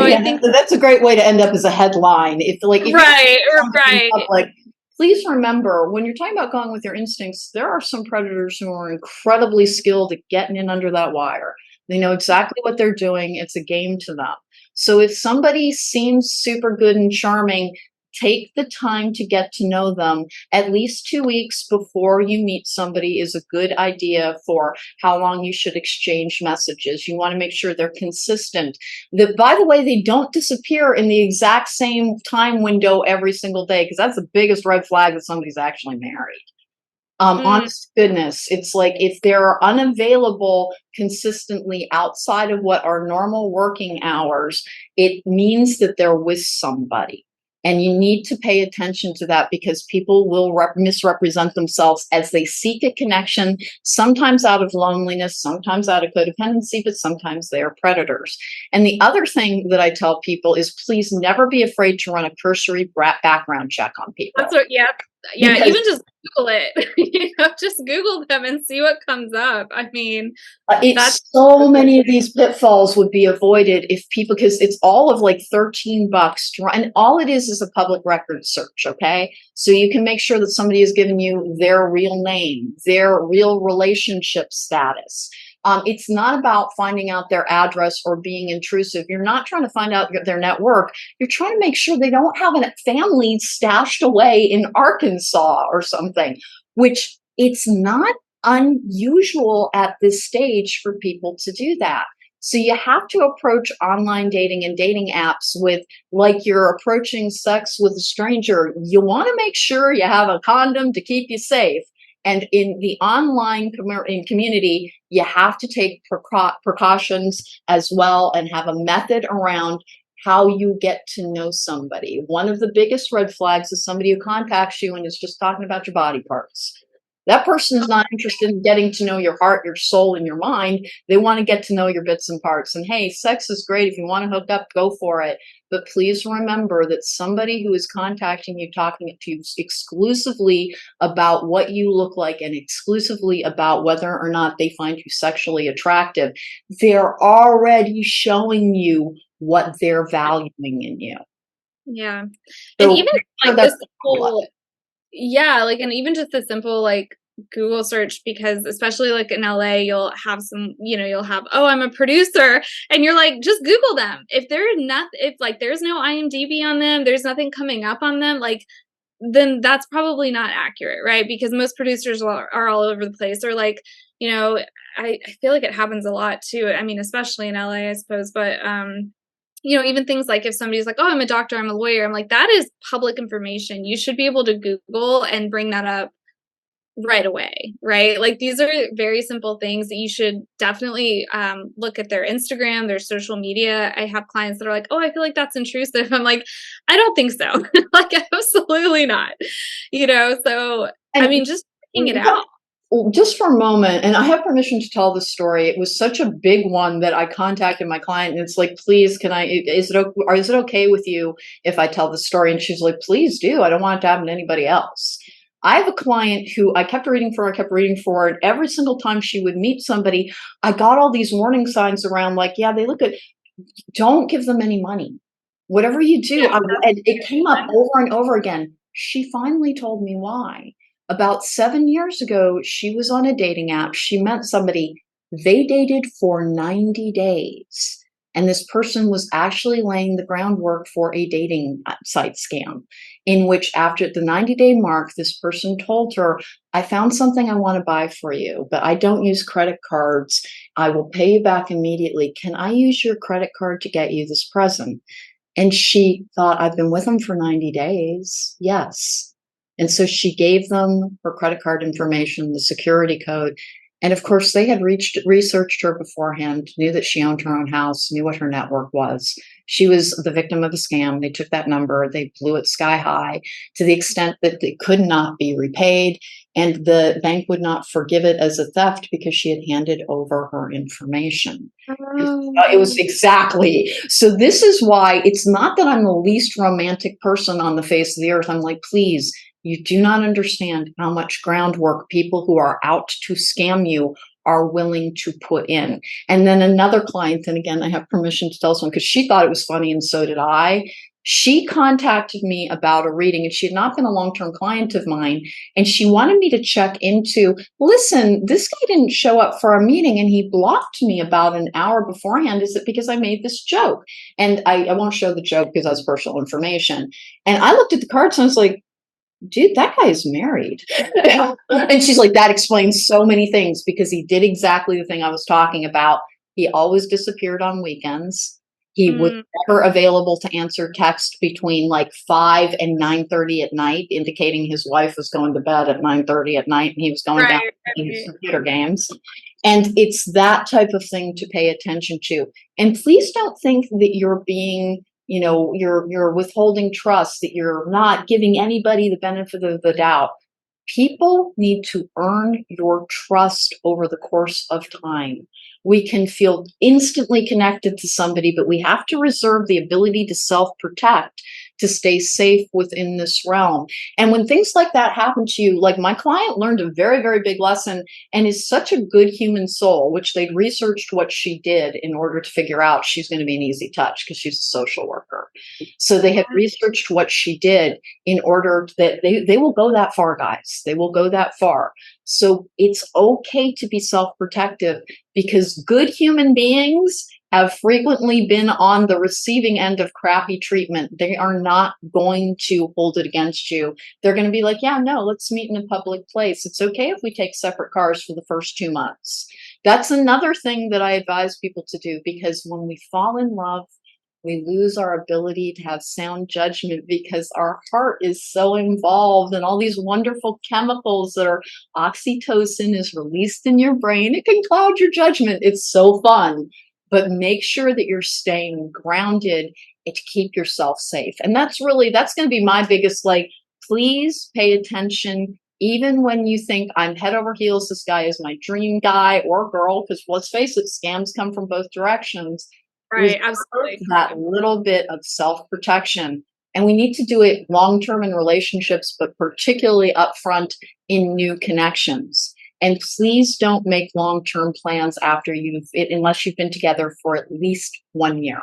Yeah, I think that's a great way to end up as a headline. If right. Public, please remember, when you're talking about going with your instincts, there are some predators who are incredibly skilled at getting in under that wire. They know exactly what they're doing. It's a game to them. So if somebody seems super good and charming, take the time to get to know them. At least 2 weeks before you meet somebody is a good idea for how long you should exchange messages. You want to make sure they're consistent. By the way, they don't disappear in the exact same time window every single day, because that's the biggest red flag that somebody's actually married. Honest to goodness, it's like if they're unavailable consistently outside of what are normal working hours, it means that they're with somebody. And you need to pay attention to that, because people will misrepresent themselves as they seek a connection, sometimes out of loneliness, sometimes out of codependency, but sometimes they are predators. And the other thing that I tell people is, please never be afraid to run a cursory background check on people. That's what, yeah, because, even just Google it, just Google them and see what comes up. I mean, so many of these pitfalls would be avoided if people, because it's all of like $13 to run, and all it is a public record search. Okay. So you can make sure that somebody has given you their real name, their real relationship status. It's not about finding out their address or being intrusive. You're not trying to find out their network. You're trying to make sure they don't have a family stashed away in Arkansas or something, which it's not unusual at this stage for people to do that. So you have to approach online dating and dating apps with, like you're approaching sex with a stranger. You want to make sure you have a condom to keep you safe. And in the online community, you have to take precautions as well and have a method around how you get to know somebody. One of the biggest red flags is somebody who contacts you and is just talking about your body parts. That person is not interested in getting to know your heart, your soul, and your mind. They want to get to know your bits and parts. And hey, sex is great. If you want to hook up, go for it. But please remember that somebody who is contacting you, talking to you exclusively about what you look like and exclusively about whether or not they find you sexually attractive, they're already showing you what they're valuing in you. Yeah. And So even like this whole, yeah, like, and even just the simple like Google search, because especially like in LA, you'll have some, you'll have, oh, I'm a producer, and you're like, just Google them. If they're not, if like there's no IMDb on them, there's nothing coming up on them, like, then that's probably not accurate, right? Because most producers are all over the place. Or like, I feel like it happens a lot too. I mean, especially in LA, I suppose, but even things like if somebody's like, oh, I'm a doctor, I'm a lawyer, I'm like, that is public information. You should be able to Google and bring that up right away, right? Like, these are very simple things that you should definitely look at their Instagram, their social media. I have clients that are like, oh, I feel like that's intrusive. I'm like, I don't think so. Like, absolutely not. So I mean, just checking it out. Just for a moment, and I have permission to tell this story. It was such a big one that I contacted my client, and it's like, please, is it okay with you if I tell the story? And she's like, please do. I don't want it to happen to anybody else. I have a client who I kept reading for, and every single time she would meet somebody, I got all these warning signs around, like, yeah, they look at, don't give them any money. Whatever you do, it came up over and over again. She finally told me why. About 7 years ago, she was on a dating app. She met somebody. They dated for 90 days. And this person was actually laying the groundwork for a dating site scam, in which after the 90-day mark, this person told her, I found something I want to buy for you, but I don't use credit cards. I will pay you back immediately. Can I use your credit card to get you this present? And she thought, I've been with them for 90 days. Yes. And so she gave them her credit card information, the security code. And of course, they had researched her beforehand, knew that she owned her own house, knew what her net worth was. She was the victim of a scam. They took that number, they blew it sky high to the extent that it could not be repaid. And the bank would not forgive it as a theft because she had handed over her information. It was exactly. So this is why it's not that I'm the least romantic person on the face of the earth. I'm like, please, you do not understand how much groundwork people who are out to scam you are willing to put in. And then another client, and again, I have permission to tell someone because she thought it was funny and so did I. She contacted me about a reading, and she had not been a long-term client of mine. And she wanted me to check into, listen, this guy didn't show up for our meeting and he blocked me about an hour beforehand. Is it because I made this joke? And I won't show the joke because that's personal information. And I looked at the cards and I was like, dude, that guy is married. And she's like, that explains so many things because he did exactly the thing I was talking about. He always disappeared on weekends. He was never available to answer text between like 5 and 9:30 at night, indicating his wife was going to bed at 9:30 at night and he was going down to his computer games. And it's that type of thing to pay attention to. And please don't think that you're being, you're withholding trust, that you're not giving anybody the benefit of the doubt. People need to earn your trust over the course of time. We can feel instantly connected to somebody, but we have to reserve the ability to self-protect, to stay safe within this realm. And when things like that happen to you, like my client learned a very, very big lesson and is such a good human soul, which they'd researched what she did in order to figure out she's going to be an easy touch because she's a social worker. So they had researched what she did in order that they will go that far, guys. They will go that far. So it's okay to be self-protective because good human beings have frequently been on the receiving end of crappy treatment. They are not going to hold it against you. They're going to be like, yeah, no, let's meet in a public place. It's okay if we take separate cars for the first 2 months. That's another thing that I advise people to do, because when we fall in love, We lose our ability to have sound judgment because our heart is so involved and all these wonderful chemicals that are oxytocin is released in your brain. It can cloud your judgment. It's so fun. But make sure that you're staying grounded and to keep yourself safe. And that's going to be my biggest, like, please pay attention even when you think I'm head over heels, this guy is my dream guy or girl, because let's face it, scams come from both directions. Right, Reserve absolutely. that little bit of self-protection. And we need to do it long-term in relationships, but particularly upfront in new connections. And please don't make long-term plans unless you've been together for at least 1 year.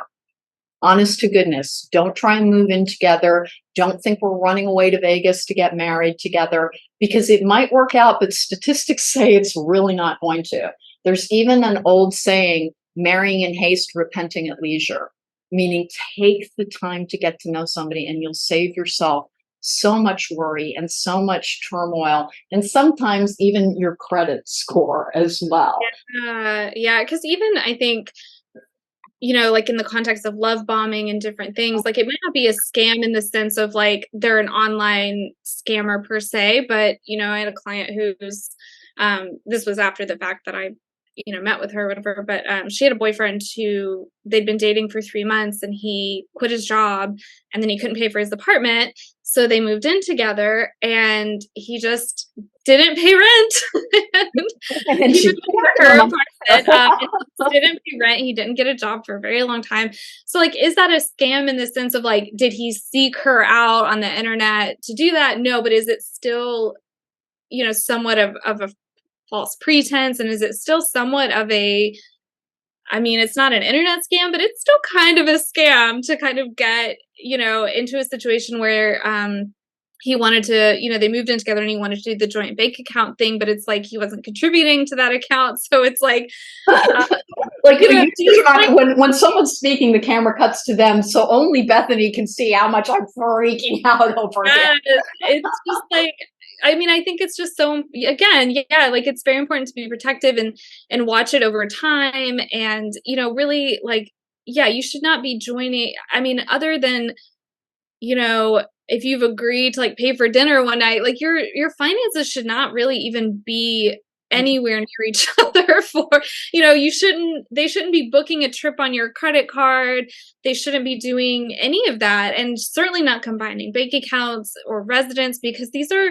Honest to goodness, don't try and move in together. Don't think we're running away to Vegas to get married together, because it might work out, but statistics say it's really not going to. There's even an old saying, marrying in haste, repenting at leisure, meaning take the time to get to know somebody and you'll save yourself so much worry and so much turmoil, and sometimes even your credit score as well. Yeah, because even I think, like in the context of love bombing and different things, like it might not be a scam in the sense of like they're an online scammer per se, but I had a client who's this was after the fact that I met with her or whatever, but she had a boyfriend who they'd been dating for 3 months, and he quit his job, and then he couldn't pay for his apartment. So they moved in together, and he just didn't pay rent. And then He she moved into her apartment, and he didn't pay rent. He didn't get a job for a very long time. So like, is that a scam in the sense of like, did he seek her out on the internet to do that? No, but is it still, somewhat of a false pretense? And is it still somewhat of it's not an internet scam, but it's still kind of a scam to kind of get, into a situation where he wanted to, they moved in together and he wanted to do the joint bank account thing, but it's like he wasn't contributing to that account. So it's like, like when someone's speaking, the camera cuts to them, so only Bethany can see how much I'm freaking out over here. it's just like, I think it's just so, again, yeah, like it's very important to be protective and watch it over time. And, really like, yeah, you should not be joining. Other than, if you've agreed to like pay for dinner one night, like your finances should not really even be anywhere near each other for, they shouldn't be booking a trip on your credit card. They shouldn't be doing any of that. And certainly not combining bank accounts or residence, because these are,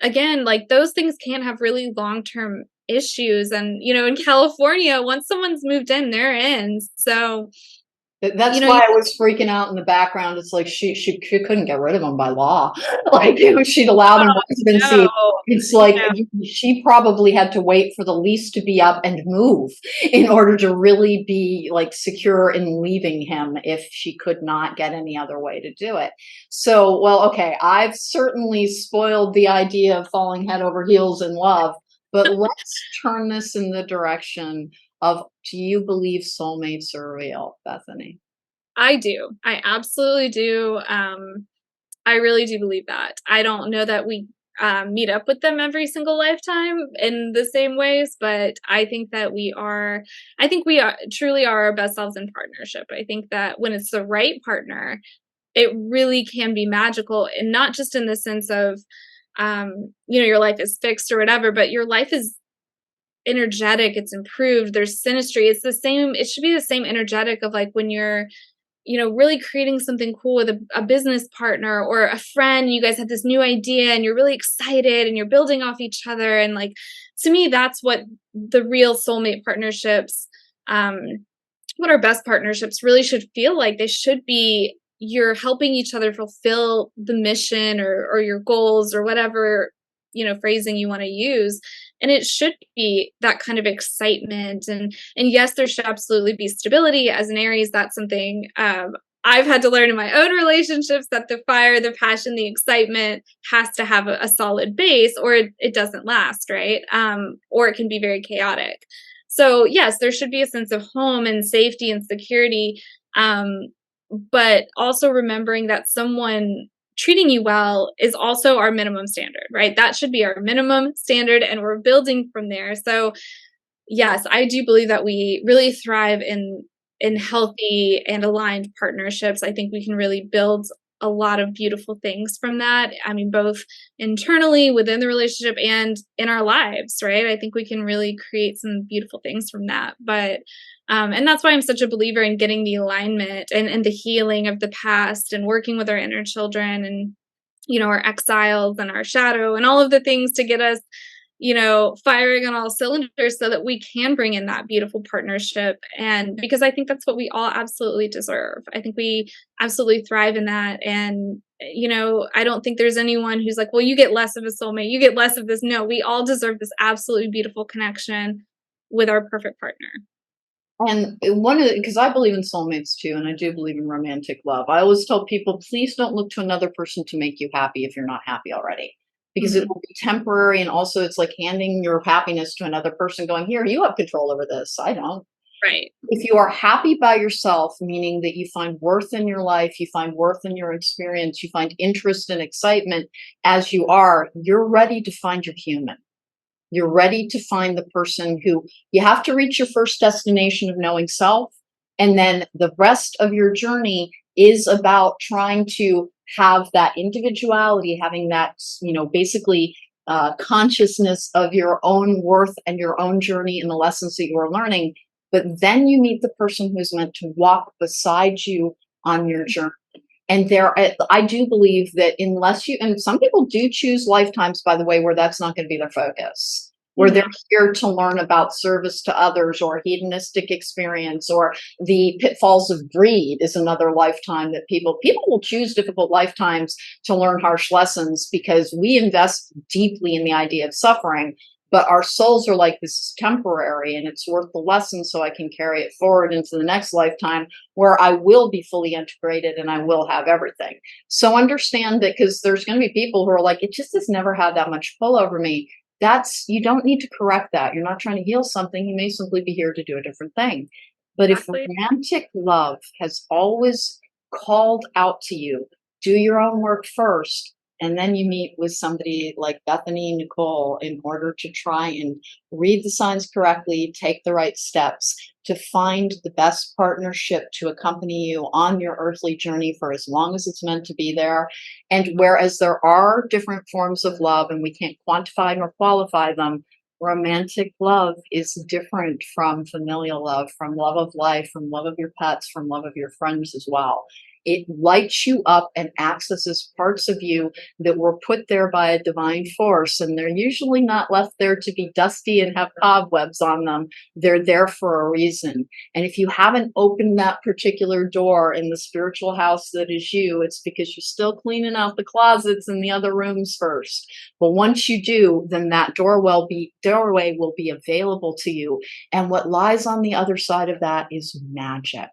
again, like those things can have really long-term issues. And, in California, once someone's moved in, they're in. So that's why I was freaking out in the background. It's like she couldn't get rid of him by law. Like she'd allowed him residency. no, It's like she probably had to wait for the lease to be up and move in order to really be like secure in leaving him, if she could not get any other way to do it. So, well, okay, I've certainly spoiled the idea of falling head over heels in love, but let's turn this in the direction of, do you believe soulmates are real, Bethany? I do. I absolutely do. I really do believe that. I don't know that we meet up with them every single lifetime in the same ways, but I think that we are truly are our best selves in partnership. I think that when it's the right partner, it really can be magical, and not just in the sense of, your life is fixed or whatever, but your life is energetic, it's improved, there's synastry. It should be the same energetic of like when you're, really creating something cool with a business partner or a friend. You guys have this new idea and you're really excited and you're building off each other. And like, to me, that's what the real soulmate partnerships, what our best partnerships really should feel like. They should be, you're helping each other fulfill the mission or your goals or whatever, phrasing you want to use. And it should be that kind of excitement. And yes, there should absolutely be stability. As an Aries, that's something I've had to learn in my own relationships, that the fire, the passion, the excitement has to have a solid base, or it doesn't last, right? Or it can be very chaotic. So yes, there should be a sense of home and safety and security, but also remembering that someone treating you well is also our minimum standard, right? That should be our minimum standard, and we're building from there. So yes, I do believe that we really thrive in in healthy and aligned partnerships, I think we can really build a lot of beautiful things from that. I mean, both internally within the relationship and in our lives, right? I think we can really create some beautiful things from that. But and that's why I'm such a believer in getting the alignment and the healing of the past and working with our inner children and our exiles and our shadow and all of the things to get us firing on all cylinders so that we can bring in that beautiful partnership. And because I think that's what we all absolutely deserve. I think we absolutely thrive in that. And, I don't think there's anyone who's like, well, you get less of a soulmate, you get less of this. No, we all deserve this absolutely beautiful connection with our perfect partner. And one of because I believe in soulmates too, and I do believe in romantic love. I always tell people, please don't look to another person to make you happy if you're not happy already, because it Mhm. will be temporary. And also, it's like handing your happiness to another person, going, "Here, you have control over this. I don't." Right. If you are happy by yourself, meaning that you find worth in your life, you find worth in your experience, you find interest and excitement as you are, you're ready to find your human. You're ready to find the person who you have to reach your first destination of knowing self. And then the rest of your journey is about trying to have that individuality, having that, basically consciousness of your own worth and your own journey and the lessons that you are learning. But then you meet the person who's meant to walk beside you on your journey. And I do believe that unless you, and some people do choose lifetimes, by the way, where that's not going to be their focus, where they're Mhm. here to learn about service to others or hedonistic experience or the pitfalls of greed is another lifetime that people will choose difficult lifetimes to learn harsh lessons because we invest deeply in the idea of suffering. But our souls are like, this is temporary and it's worth the lesson, so I can carry it forward into the next lifetime where I will be fully integrated and I will have everything. So understand that, because there's going to be people who are like, it just has never had that much pull over me. You don't need to correct that. You're not trying to heal something. You may simply be here to do a different thing. But if Exactly. romantic love has always called out to you, do your own work first. And then you meet with somebody like Bethany Nicole in order to try and read the signs correctly, take the right steps to find the best partnership to accompany you on your earthly journey for as long as it's meant to be there. And whereas there are different forms of love and we can't quantify nor qualify them, romantic love is different from familial love, from love of life, from love of your pets, from love of your friends as well. It lights you up and accesses parts of you that were put there by a divine force. And they're usually not left there to be dusty and have cobwebs on them. They're there for a reason. And if you haven't opened that particular door in the spiritual house that is you, it's because you're still cleaning out the closets in the other rooms first. But once you do, then that doorway will be available to you. And what lies on the other side of that is magic.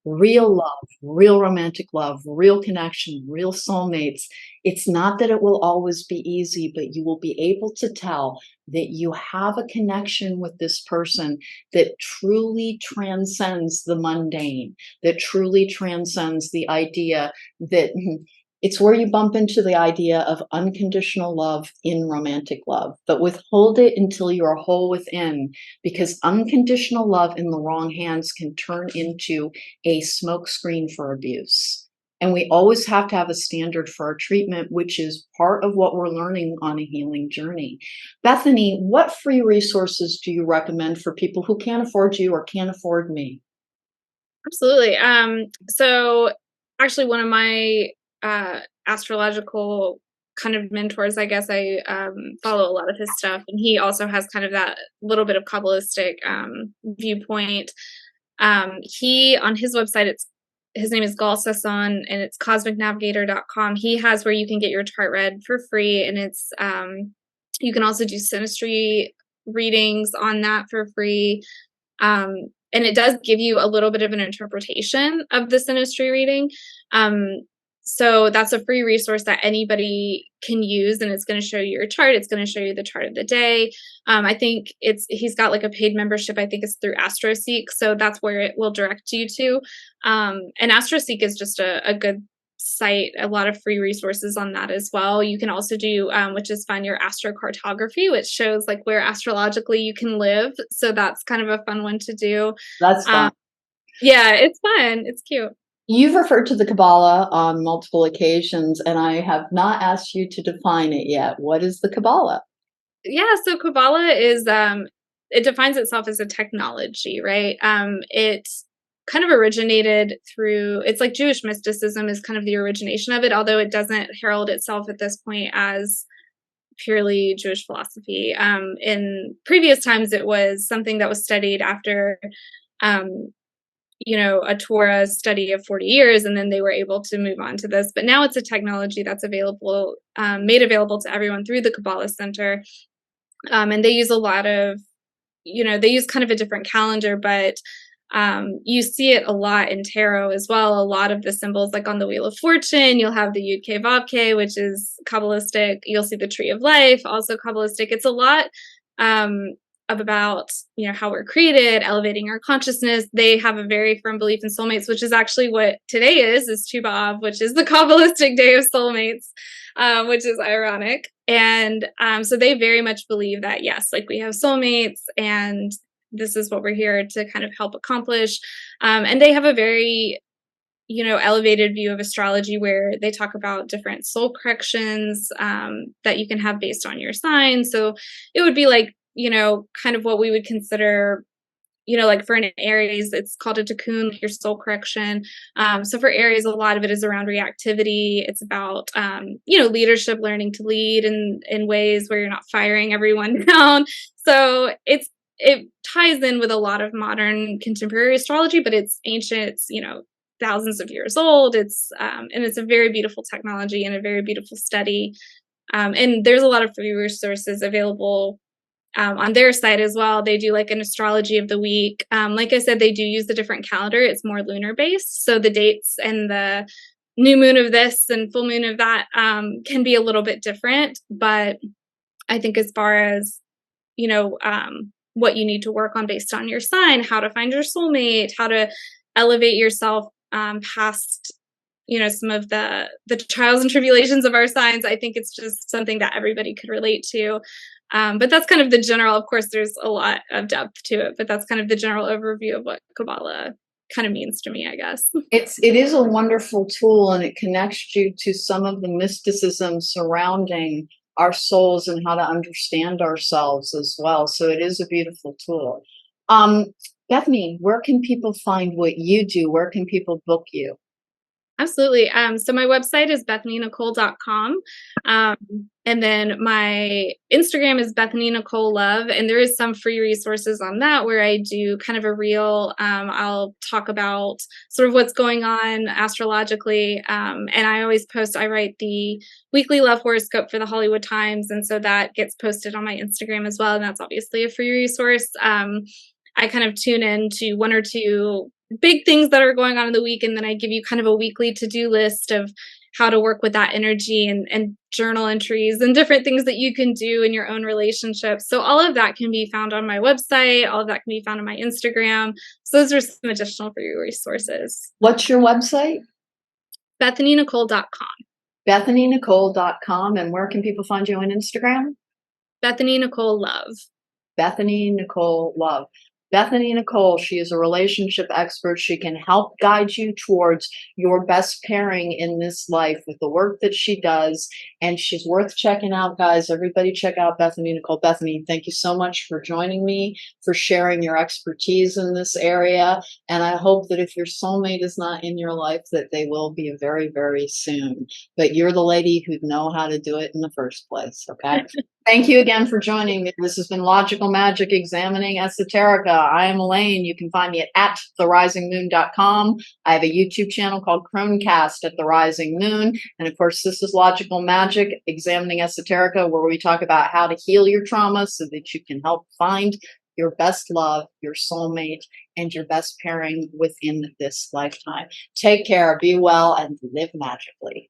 Real love, real romantic love, real connection, real soulmates. It's not that it will always be easy, but you will be able to tell that you have a connection with this person that truly transcends the mundane, that truly transcends the idea that it's where you bump into the idea of unconditional love in romantic love, but withhold it until you're whole within, because unconditional love in the wrong hands can turn into a smokescreen for abuse. And we always have to have a standard for our treatment, which is part of what we're learning on a healing journey. Bethany, what free resources do you recommend for people who can't afford you or can't afford me? Absolutely. So actually one of my astrological kind of mentors, I guess I follow a lot of his stuff, and he also has kind of that little bit of Kabbalistic viewpoint. He on his website, it's his name is Gal Sasson, and it's cosmicnavigator.com. He has where you can get your chart read for free, and it's you can also do synastry readings on that for free. Um, and it does give you a little bit of an interpretation of the synastry reading. Um, so that's a free resource that anybody can use, and it's going to show you your chart. It's going to show you the chart of the day. I think he's got like a paid membership. I think it's through AstroSeek, so that's where it will direct you to. And AstroSeek is just a good site, a lot of free resources on that as well. You can also do, which is fun, your astrocartography, which shows like where astrologically you can live. So that's kind of a fun one to do. That's Um, fun. Yeah, it's fun. It's cute. You've referred to the Kabbalah on multiple occasions, and I have not asked you to define it yet. What is the Kabbalah? Yeah, so Kabbalah is it defines itself as a technology, right? It kind of originated through it's like Jewish mysticism is kind of the origination of it, although it doesn't herald itself at this point as purely Jewish philosophy. In previous times, it was something that was studied after, um, a Torah study of 40 years, and then they were able to move on to this. But now it's a technology that's available, made available to everyone through the Kabbalah Center. And they use a lot of, they use kind of a different calendar, but you see it a lot in tarot as well. A lot of the symbols, like on the Wheel of Fortune, you'll have the Yud Ke Vav Ke, which is Kabbalistic. You'll see the Tree of Life, also Kabbalistic. It's a lot of about how we're created, elevating our consciousness. They have a very firm belief in soulmates, which is actually what today is Tu B'Av, which is the Kabbalistic day of soulmates, which is ironic. And so they very much believe that yes, like we have soulmates, and this is what we're here to kind of help accomplish. And they have a very elevated view of astrology where they talk about different soul corrections that you can have based on your sign. So it would be like kind of what we would consider, like for an Aries, it's called a tikkun, like your soul correction. So for Aries, a lot of it is around reactivity. It's about, leadership, learning to lead in ways where you're not firing everyone down. So it ties in with a lot of modern contemporary astrology, but it's ancient. It's, thousands of years old. It's, and it's a very beautiful technology and a very beautiful study. And there's a lot of free resources available on their site as well. They do like an astrology of the week. Like I said, they do use the different calendar. It's more lunar based. So the dates and the new moon of this and full moon of that can be a little bit different. But I think as far as, what you need to work on based on your sign, how to find your soulmate, how to elevate yourself past some of the trials and tribulations of our signs, I think it's just something that everybody could relate to. But that's kind of the general. Of course, there's a lot of depth to it, but that's kind of the general overview of what Kabbalah kind of means to me, I guess. It is a wonderful tool, and it connects you to some of the mysticism surrounding our souls and how to understand ourselves as well. So it is a beautiful tool. Um, Bethany, where can people find what you do? Where can people book you? Absolutely. So my website is bethanynicole.com. And then my Instagram is Bethany Nicole Love. And there is some free resources on that where I do kind of a reel. I'll talk about sort of what's going on astrologically. And I always I write the weekly love horoscope for the Hollywood Times. And so that gets posted on my Instagram as well. And that's obviously a free resource. I kind of tune in to one or two big things that are going on in the week, and then I give you kind of a weekly to-do list of how to work with that energy and journal entries and different things that you can do in your own relationships. So all of that can be found on my website. All of that can be found on my Instagram. So those are some additional free resources. What's your website? BethanyNicole.com. BethanyNicole.com. And where can people find you on Instagram? Bethany Nicole Love. Bethany Nicole Love. Bethany Nicole, she is a relationship expert. She can help guide you towards your best pairing in this life with the work that she does. And she's worth checking out, guys. Everybody check out Bethany Nicole. Bethany, thank you so much for joining me, for sharing your expertise in this area. And I hope that if your soulmate is not in your life, that they will be very, very soon. But you're the lady who'd know how to do it in the first place, okay? Thank you again for joining me. This has been Logical Magic Examining Esoterica. I am Alane. You can find me at therisingmoon.com. I have a YouTube channel called Cronecast at The Rising Moon. And of course, this is Logical Magic Examining Esoterica, where we talk about how to heal your trauma so that you can help find your best love, your soulmate, and your best pairing within this lifetime. Take care, be well, and live magically.